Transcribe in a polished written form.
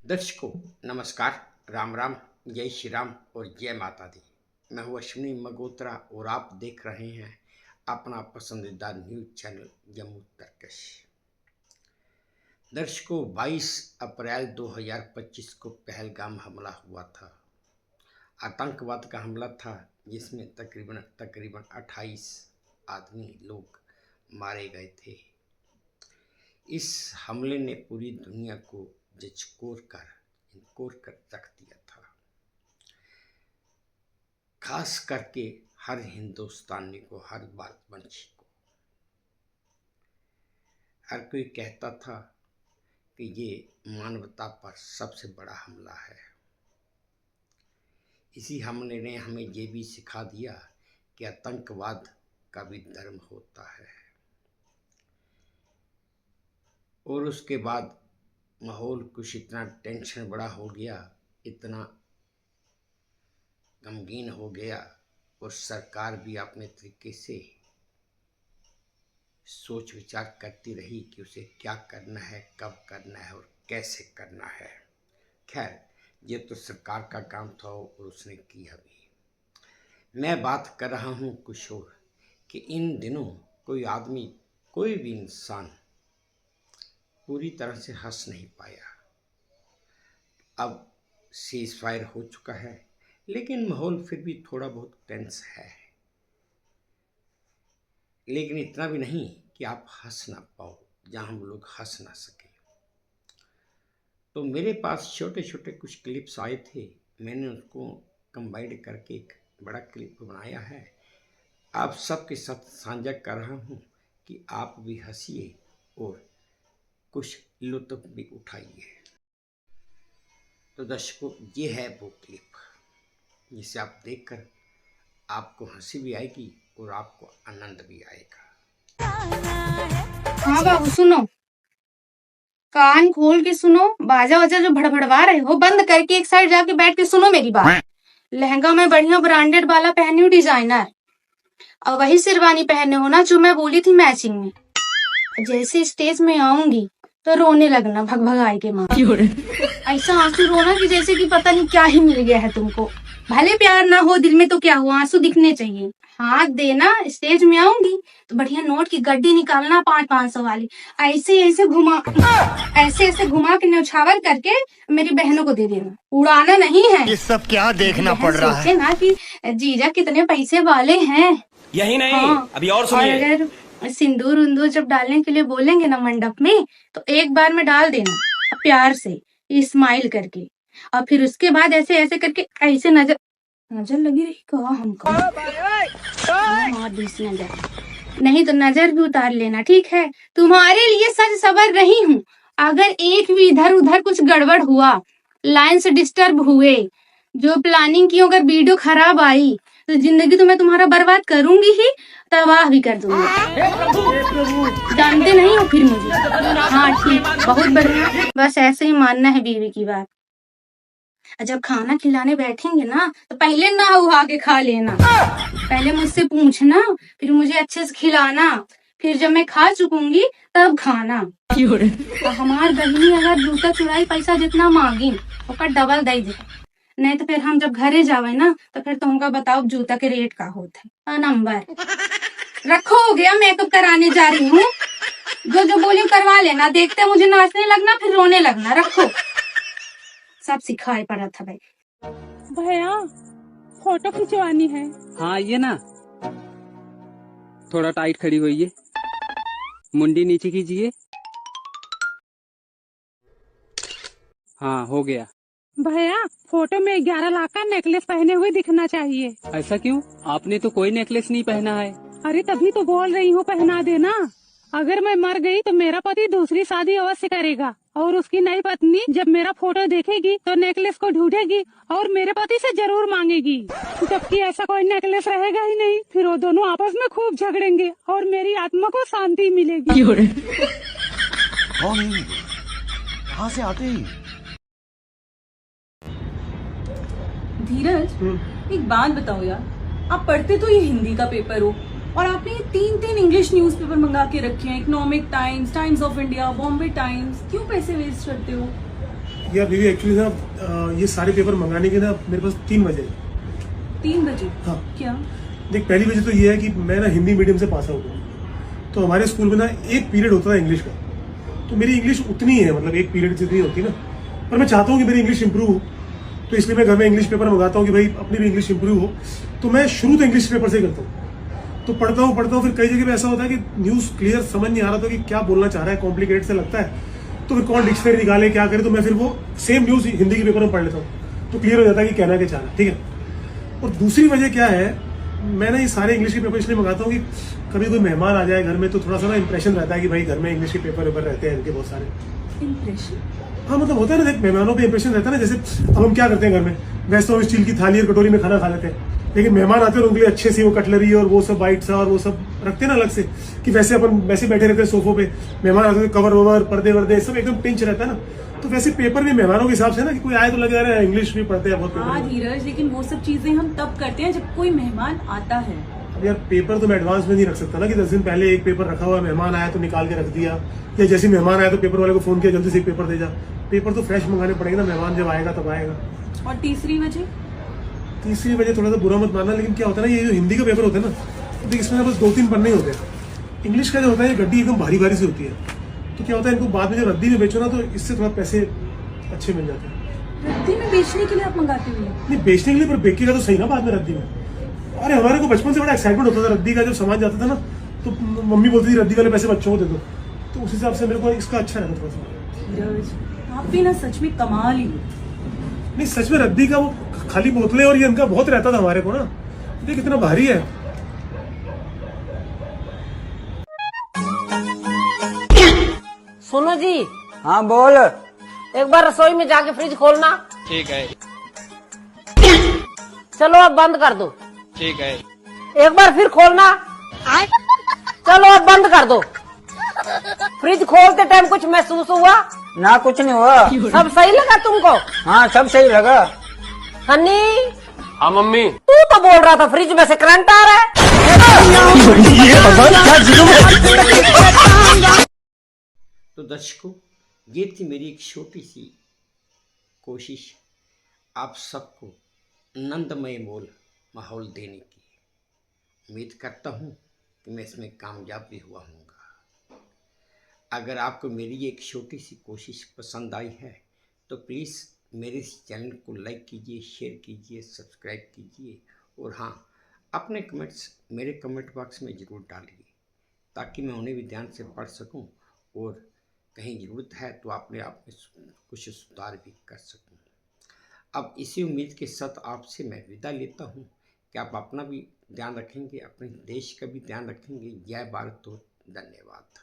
दर्शकों नमस्कार, राम राम, जय श्री राम और जय माता दी। मैं हूँ अश्विनी मगोत्रा और आप देख रहे हैं अपना पसंदीदा न्यूज चैनल जम्मू तर्कश। दर्शकों 22 अप्रैल 2025 को पहलगाम हमला हुआ था। आतंकवाद का हमला था जिसमें तकरीबन 28 आदमी लोग मारे गए थे। इस हमले ने पूरी दुनिया को झकझोर कर रख दिया था। खास करके हर हिंदुस्तानी को, हर भारतवंशी को। हर कोई कहता था कि ये मानवता पर सबसे बड़ा हमला है। इसी हमले ने हमें ये भी सिखा दिया कि आतंकवाद का भी धर्म होता है। और उसके बाद माहौल कुछ इतना टेंशन बड़ा हो गया, इतना गमगीन हो गया, और सरकार भी अपने तरीके से सोच विचार करती रही कि उसे क्या करना है, कब करना है और कैसे करना है। खैर, ये तो सरकार का काम था और उसने किया भी। मैं बात कर रहा हूँ कुछ और कि इन दिनों कोई आदमी, कोई भी इंसान पूरी तरह से हंस नहीं पाया। अब सीज फायर हो चुका है, लेकिन माहौल फिर भी थोड़ा बहुत टेंस है, लेकिन इतना भी नहीं कि आप हंस ना पाओ जहां हम लोग हंस ना सके। तो मेरे पास छोटे छोटे कुछ क्लिप्स आए थे, मैंने उसको कंबाइंड करके एक बड़ा क्लिप बनाया है। आप सबके साथ साझा कर रहा हूं कि आप भी हंसिए और कुछ लुत्फ भी उठाइए। तो दर्शकों, ये है वो क्लिप जिसे आप देखकर आपको हंसी भी आएगी और आपको आनंद भी आएगा। हाँ बाबू सुनो, कान खोल के सुनो। बाजा वाजा जो भड़भड़वा रहे हो बंद करके एक साइड जाके बैठ के सुनो मेरी बात। लहंगा में बढ़िया ब्रांडेड वाला पहनी हूँ, डिजाइनर, और वही शेरवानी पहने हो ना जो मैं बोली थी मैचिंग में। जैसे स्टेज में आऊंगी तो रोने लगना भगभगाई के माँ। ऐसा आंसू रोना कि जैसे कि पता नहीं क्या ही मिल गया है तुमको। भले प्यार ना हो दिल में तो क्या हुआ, आंसू दिखने चाहिए। हाथ देना, स्टेज में आऊंगी तो बढ़िया नोट की गड्डी निकालना 500-500 वाली, ऐसे ऐसे घुमा के न्यौछावर करके मेरी बहनों को दे देना। उड़ाना नहीं है। ये सब क्या देखना पड़ रहा है ना कि जीजा कितने पैसे वाले हैं। यही नहीं, हाँ, अभी और सुनिए। और अगर सिंदूर उंदूर जब डालने के लिए बोलेंगे ना मंडप में, तो एक बार में डाल देना प्यार से, स्माइल करके, और फिर उसके बाद ऐसे ऐसे करके ऐसे नजर लगी रही कहा हमको। हाँ, 20 नजर नहीं तो नजर भी उतार लेना, ठीक है। तुम्हारे लिए सच सबर रही हूँ। अगर एक भी इधर उधर कुछ गड़बड़ हुआ, लाइन से डिस्टर्ब हुए, जो प्लानिंग की अगर वीडियो खराब आई, तो जिंदगी तो मैं तुम्हारा बर्बाद करूंगी ही, तबाह भी कर दूंगी। जानते नहीं हो फिर मुझे। हाँ ठीक, बहुत बढ़िया, बस ऐसे ही मानना है बीवी की बात। जब खाना खिलाने बैठेंगे ना तो पहले नहा उहा के खा लेना। पहले मुझसे पूछना, फिर मुझे अच्छे से खिलाना, फिर जब मैं खा चुकूंगी तब खाना। तो हमार बहनी अगर जूता चुराई पैसा जितना मांगी उसका डबल दे दे, नहीं तो फिर हम जब घरे जावे ना तो फिर तुमका बताओ जूता के रेट का होता है। नंबर रखो, हो गया, मेकअप कराने जा रही हूँ। जो बोली करवा लेना, देखते मुझे नाचने लगना फिर रोने लगना। रखो, सब सिखाए पड़ा था भाई। भैया फोटो खिंचवानी है। हाँ ये ना, थोड़ा टाइट खड़ी होइए, मुंडी नीचे कीजिए। हाँ हो गया। भैया फोटो में 11 लाख का नेकलेस पहने हुए दिखना चाहिए। ऐसा क्यों? आपने तो कोई नेकलेस नहीं पहना है। अरे तभी तो बोल रही हूँ पहना देना। अगर मैं मर गई तो मेरा पति दूसरी शादी अवश्य करेगा, और उसकी नई पत्नी जब मेरा फोटो देखेगी तो नेकलेस को ढूंढेगी और मेरे पति से जरूर मांगेगी। जबकि ऐसा कोई नेकलेस रहेगा ही नहीं, फिर वो दोनों आपस में खूब झगड़ेंगे और मेरी आत्मा को शांति मिलेगी। कहाँ से आते ही? धीरज, एक बात बताओ यार, आप पढ़ते तो ये हिंदी का पेपर हो और आपने ये 3 इंग्लिश न्यूज़पेपर मंगा के रखे हैं, economic times, times of India, Bombay times. क्यों पैसे वेस्ट करते हो? यार दीदी एक्चुअली ना ये सारे पेपर मंगाने के ना मेरे पास 3 वजह है। 3 बजे? हाँ। क्या? देख पहली वजह तो ये है कि मैं ना हिंदी मीडियम से पास आउट हूँ, तो हमारे स्कूल में ना एक पीरियड होता था इंग्लिश का, तो मेरी इंग्लिश उतनी है, मतलब एक पीरियड जितनी होती है ना, पर मैं चाहता हूँ कि मेरी इंग्लिश इंप्रूव हो, तो इसलिए मैं घर में इंग्लिश पेपर मंगाता हूँ कि भाई अपनी भी इंग्लिश इंप्रूव हो। तो मैं शुरू तो इंग्लिश पेपर से ही करता हूँ, तो पढ़ता हूँ, फिर कई जगह पे ऐसा होता है कि न्यूज़ क्लियर समझ नहीं आ रहा था कि क्या बोलना चाह रहा है, कॉम्प्लिकेटेड से लगता है, तो फिर कौन डिक्शनरी निकाले क्या करे, तो मैं फिर वो सेम न्यूज़ हिंदी के पेपर में पढ़ लेता हूँ, तो क्लियर हो जाता है कि कहना क्या चाह रहा है, ठीक है। और दूसरी वजह क्या है, मैं ना ये सारे इंग्लिश के पेपर इसलिए मंगाता हूँ कि कभी कोई मेहमान आ जाए घर में तो थोड़ा सा ना इंप्रेशन रहता है कि भाई घर में इंग्लिश के पेपर रहते हैं इनके बहुत सारे। इम्प्रेशन? हाँ मतलब होता है ना, देख मेहमानों पे इंप्रेशन रहता है ना, जैसे अब हम क्या करते हैं घर में, वैसे तो हम स्टील की थाली और कटोरी में खाना खा लेते हैं, लेकिन मेहमान आते हैं उनके लिए अच्छे से वो कटलरी और वो सब वाइट सा और वो सब रखते हैं ना अलग से, कि वैसे अपन वैसे बैठे रहते हैं सोफों पे, मेहमान आते हैं कवर ववर पर्दे वर्दे सब एकदम पिंच रहता है ना, तो वैसे पेपर भी मेहमानों के हिसाब से ना, कि कोई आए तो लगे रहा है इंग्लिश भी पढ़ते हैं बहुत हाँ पेपर। धीरज, लेकिन वो सब चीजें हम तब करते हैं जब कोई मेहमान आता है। अब यार पेपर तो मैं एडवांस में नहीं रख सकता ना, कि 10 दिन पहले एक पेपर रखा हुआ है, मेहमान आया तो निकाल के रख दिया, या जैसे मेहमान आया तो पेपर वाले को फोन किया जल्दी से एक पेपर दे जा। पेपर तो फ्रेश मंगाने पड़ेंगे ना, मेहमान जब आएगा तब आएगा। और तीसरी वजह? तीसरी वजह थोड़ा सा बुरा मत मानना, लेकिन क्या होता है ना, ये जो हिंदी का पेपर होता है ना, तो इसमें बस 2-3 पन्ने ही होते हैं। इंग्लिश का जो होता है ये गड्डी एकदम भारी भारी सी होती है, तो क्या होता है इनको बाद में जब रद्दी में बेचो ना, तो इससे थोड़ा पैसे अच्छे मिल जाते हैं। रद्दी में बेचने के लिए आप मंगाते हुए? नहीं बेचने के लिए, पर बेचेगा तो सही ना बाद में रद्दी में। अरे हमारे को बचपन से बड़ा एक्साइटमेंट होता था रद्दी का, जब सामान जाता था ना, तो मम्मी बोलती थी रद्दी वाले पैसे बच्चों को दे दो, तो उस हिसाब से मेरे को इसका अच्छा रहता थोड़ा सा। धीरज, आप भी ना सच में कमाल ही हो। नहीं सच में रद्दी का वो खाली बोतलें और ये इनका बहुत रहता था हमारे को ना, देख कितना भारी है। सुनो जी, हाँ बोल। एक बार रसोई में जाके फ्रिज खोलना। ठीक है। चलो अब बंद कर दो। ठीक है। एक बार फिर खोलना। चलो अब बंद कर दो। फ्रिज खोलते टाइम कुछ महसूस हुआ? ना कुछ नहीं हुआ। सब सही लगा तुमको? हाँ सब सही लगा। हनी, हाँ मम्मी। तू तो बोल रहा था फ्रिज में से करंट आ रहा है। तो दर्शकों, ये थी मेरी एक छोटी सी कोशिश आप सबको आनंदमय माहौल देने की। उम्मीद करता हूँ कि मैं इसमें कामयाब भी हुआ हूँगा। अगर आपको मेरी ये एक छोटी सी कोशिश पसंद आई है तो प्लीज़ मेरे इस चैनल को लाइक कीजिए, शेयर कीजिए, सब्सक्राइब कीजिए, और हाँ, अपने कमेंट्स मेरे कमेंट बॉक्स में ज़रूर डालिए, ताकि मैं उन्हें भी ध्यान से पढ़ सकूं और कहीं ज़रूरत है तो अपने आप में कुछ सुधार भी कर सकूं। अब इसी उम्मीद के साथ आपसे मैं विदा लेता हूं कि आप अपना भी ध्यान रखेंगे, अपने देश का भी ध्यान रखेंगे। जय भारत और धन्यवाद।